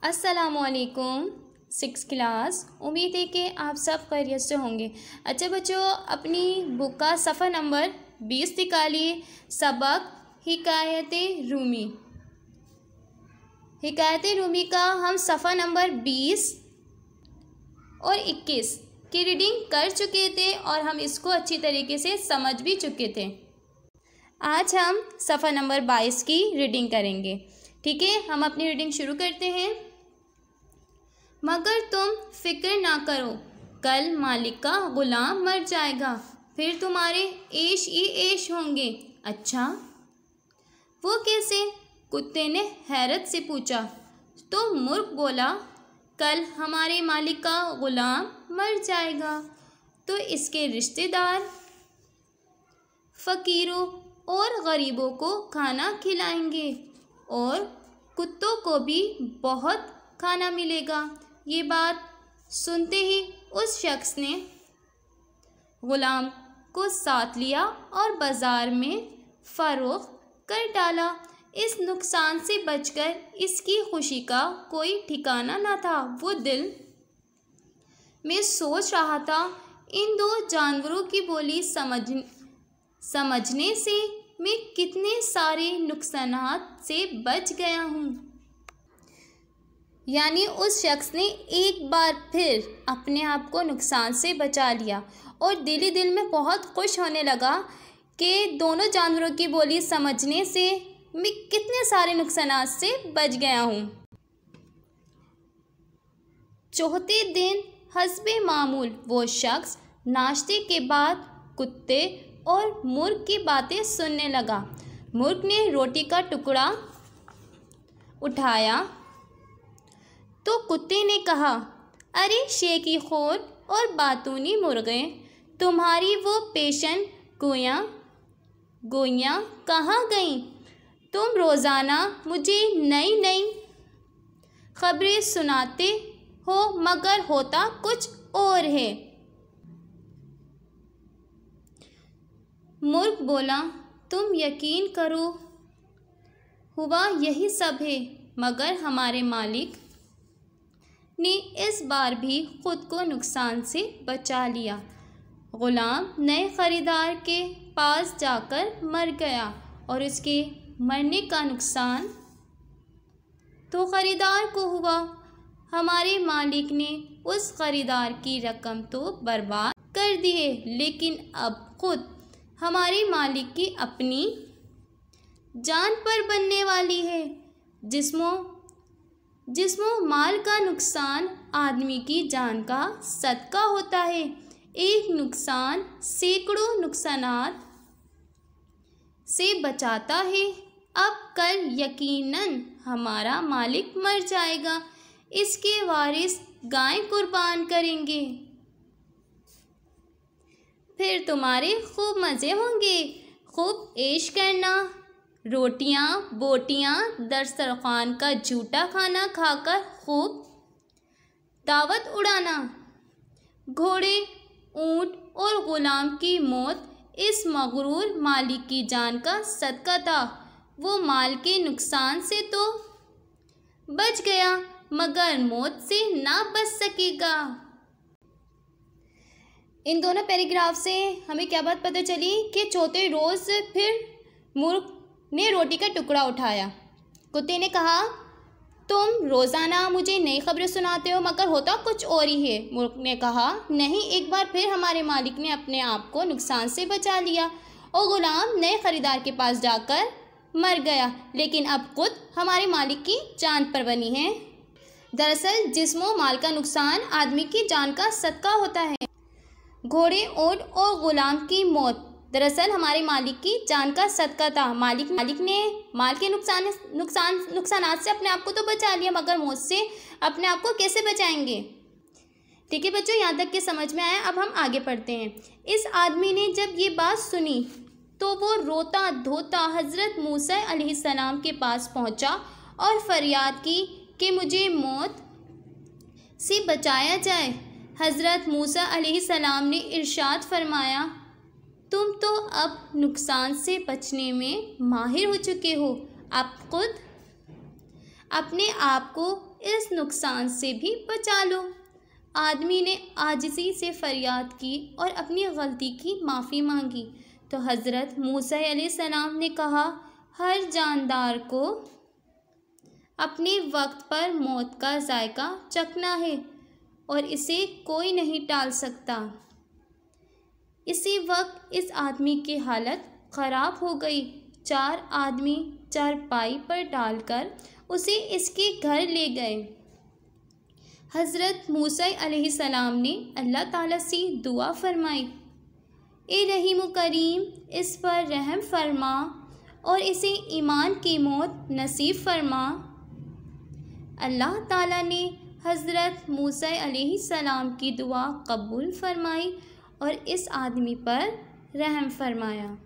अस्सलामुअलैकुम। 6th class. उम्मीद है कि आप सब खैरियत से होंगे। अच्छा बच्चों, अपनी बुक का सफ़ा नंबर 20 निकालिए। सबक हिकायत रूमी। हिकायत रूमी का हम सफ़ा नंबर 20 और 21 की रीडिंग कर चुके थे और हम इसको अच्छी तरीके से समझ भी चुके थे। आज हम सफ़ा नंबर 22 की रीडिंग करेंगे। ठीक है, हम अपनी रीडिंग शुरू करते हैं। मगर तुम फिक्र ना करो, कल मालिक का ग़ुलाम मर जाएगा, फिर तुम्हारे ऐश ही ऐश होंगे। अच्छा, वो कैसे? कुत्ते ने हैरत से पूछा। तो मुर्ग बोला, कल हमारे मालिक का ग़ुलाम मर जाएगा तो इसके रिश्तेदार फ़कीरों और गरीबों को खाना खिलाएंगे और कुत्तों को भी बहुत खाना मिलेगा। ये बात सुनते ही उस शख्स ने ग़ुलाम को साथ लिया और बाज़ार में फ़रोख्त कर डाला। इस नुकसान से बचकर इसकी खुशी का कोई ठिकाना न था। वो दिल में सोच रहा था, इन दो जानवरों की बोली समझने से मैं कितने सारे नुकसानात से बच गया हूँ। यानी उस शख्स ने एक बार फिर अपने आप को नुकसान से बचा लिया और दिल ही दिल में बहुत खुश होने लगा कि दोनों जानवरों की बोली समझने से मैं कितने सारे नुकसानात से बच गया हूँ। चौथे दिन हस्बे मामूल वो शख्स नाश्ते के बाद कुत्ते और मुर्ग की बातें सुनने लगा। मुर्ग ने रोटी का टुकड़ा उठाया तो कुत्ते ने कहा, अरे शेकी खोर और बातूनी मुर्गे, तुम्हारी वो पेशन गोइयाँ कहाँ गईं? तुम रोज़ाना मुझे नई नई खबरें सुनाते हो मगर होता कुछ और है। मुर्ग बोला, तुम यकीन करो, हुआ यही सब है, मगर हमारे मालिक ने इस बार भी खुद को नुकसान से बचा लिया। ग़ुलाम नए ख़रीदार के पास जाकर मर गया और उसके मरने का नुकसान तो ख़रीदार को हुआ। हमारे मालिक ने उस ख़रीदार की रकम तो बर्बाद कर दी है, लेकिन अब खुद हमारे मालिक की अपनी जान पर बनने वाली है। जिस्मों माल का नुकसान आदमी की जान का सदका होता है। एक नुकसान सैकड़ों नुकसानात से बचाता है। अब कल यकीनन हमारा मालिक मर जाएगा, इसके वारिस गाय कुर्बान करेंगे, फिर तुम्हारे खूब मज़े होंगे। खूब ऐश करना, रोटियां बोटियां दस्तरखान का झूठा खाना खाकर खूब दावत उड़ाना। घोड़े, ऊँट और ग़ुलाम की मौत इस मगरूर मालिक की जान का सदका था। वो माल के नुकसान से तो बच गया मगर मौत से ना बच सकेगा। इन दोनों पैराग्राफ से हमें क्या बात पता चली कि चौथे रोज़ फिर मुर्ग ने रोटी का टुकड़ा उठाया। कुत्ते ने कहा, तुम रोज़ाना मुझे नई खबरें सुनाते हो मगर होता कुछ और ही है। मुर्ग ने कहा, नहीं, एक बार फिर हमारे मालिक ने अपने आप को नुकसान से बचा लिया और ग़ुलाम नए ख़रीदार के पास जाकर मर गया, लेकिन अब खुद हमारे मालिक की जान पर बनी है। दरअसल जिस्मों माल का नुकसान आदमी की जान का सदका होता है। घोड़े, ऊँट और ग़ुलाम की मौत दरअसल हमारे मालिक की जान का सदका था। मालिक ने माल के नुकसानात से अपने आप को तो बचा लिया मगर मौत से अपने आप को कैसे बचाएंगे? ठीक है बच्चों, यहाँ तक के समझ में आया। अब हम आगे पढ़ते हैं। इस आदमी ने जब ये बात सुनी तो वो रोता धोता हज़रत मूसा अलैहिस्सलाम के पास पहुँचा और फरियाद की कि मुझे मौत से बचाया जाए। हज़रत मूसा अलैहिस्सलाम ने इरशाद फरमाया, तुम तो अब नुकसान से बचने में माहिर हो चुके हो। अपने आप को इस नुकसान से भी बचा लो। आदमी ने आजिज़ी से फरियाद की और अपनी गलती की माफ़ी मांगी तो हज़रत मूसा अलैहिस्सलाम ने कहा, हर जानदार को अपने वक्त पर मौत का जायका चखना है और इसे कोई नहीं टाल सकता। इसी वक्त इस आदमी की हालत ख़राब हो गई। 4 आदमी चारपाई पर डालकर उसे इसके घर ले गए। हज़रत मूसा अलैहिस्सलाम ने अल्लाह ताला से दुआ फरमाई, ए रहीम करीम, इस पर रहम फरमा और इसे ईमान की मौत नसीब फरमा। अल्लाह ताला ने हज़रत मूसा अलैहिस्सलाम की दुआ कबूल फरमाई और इस आदमी पर रहम फरमाया।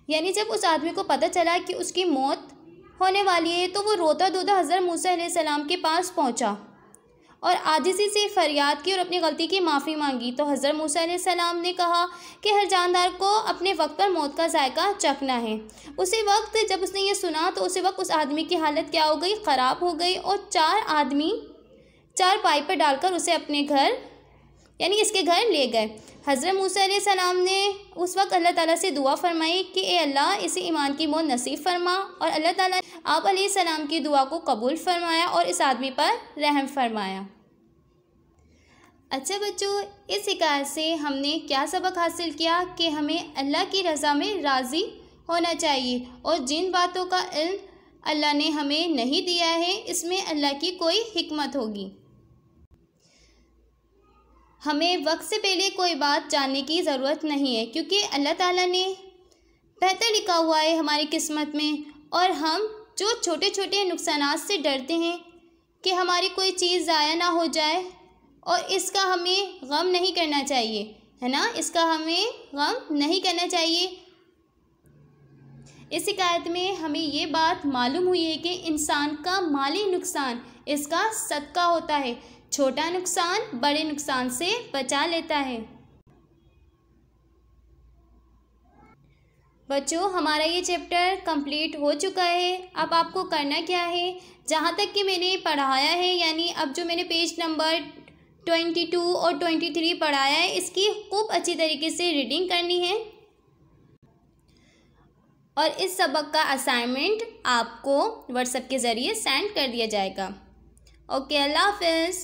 यानी जब उस आदमी को पता चला कि उसकी मौत होने वाली है तो वो रोता धोता हज़रत मूसा अलैहिस्सलाम के पास पहुंचा और आजिज़ी से फरियाद की और अपनी गलती की माफ़ी मांगी। तो हज़रत मूसा अलैहिस्सलाम ने कहा कि हर जानदार को अपने वक्त पर मौत का जायका चखना है। उसी वक्त जब उसने ये सुना तो उसी वक्त उस आदमी की हालत क्या हो गई, ख़राब हो गई और 4 आदमी चारपाई पर डालकर उसे अपने घर यानी इसके घर ले गए। हज़रत मूसा अलैहिस्सलाम ने उस वक्त अल्लाह ताला से दुआ फरमाई कि ए अल्लाह, इसे ईमान की मौत नसीब फरमा और अल्लाह ताला आप अलैहिस्सलाम की दुआ को कबूल फरमाया और इस आदमी पर रहम फरमाया। अच्छा बच्चों, इस हिकायत से हमने क्या सबक हासिल किया कि हमें अल्लाह की रज़ा में राज़ी होना चाहिए और जिन बातों का इल्म अल्लाह ने हमें नहीं दिया है इसमें अल्लाह की कोई हिकमत होगी। हमें वक्त से पहले कोई बात जानने की ज़रूरत नहीं है क्योंकि अल्लाह ताला ने बेहतर लिखा हुआ है हमारी किस्मत में। और हम जो छोटे छोटे नुकसानात से डरते हैं कि हमारी कोई चीज़ ज़ाया ना हो जाए और इसका हमें गम नहीं करना चाहिए, है ना, इसका हमें गम नहीं करना चाहिए। इस हिकायत में हमें ये बात मालूम हुई है कि इंसान का माली नुकसान इसका सदका होता है। छोटा नुकसान बड़े नुकसान से बचा लेता है। बच्चों, हमारा ये चैप्टर कंप्लीट हो चुका है। अब आपको करना क्या है, जहाँ तक कि मैंने पढ़ाया है यानी अब जो मैंने पेज नंबर 22 और 23 पढ़ाया है इसकी खूब अच्छी तरीके से रीडिंग करनी है और इस सबक का असाइनमेंट आपको व्हाट्सएप के ज़रिए सेंड कर दिया जाएगा। ओके, अल्लाह हाफ़िज़।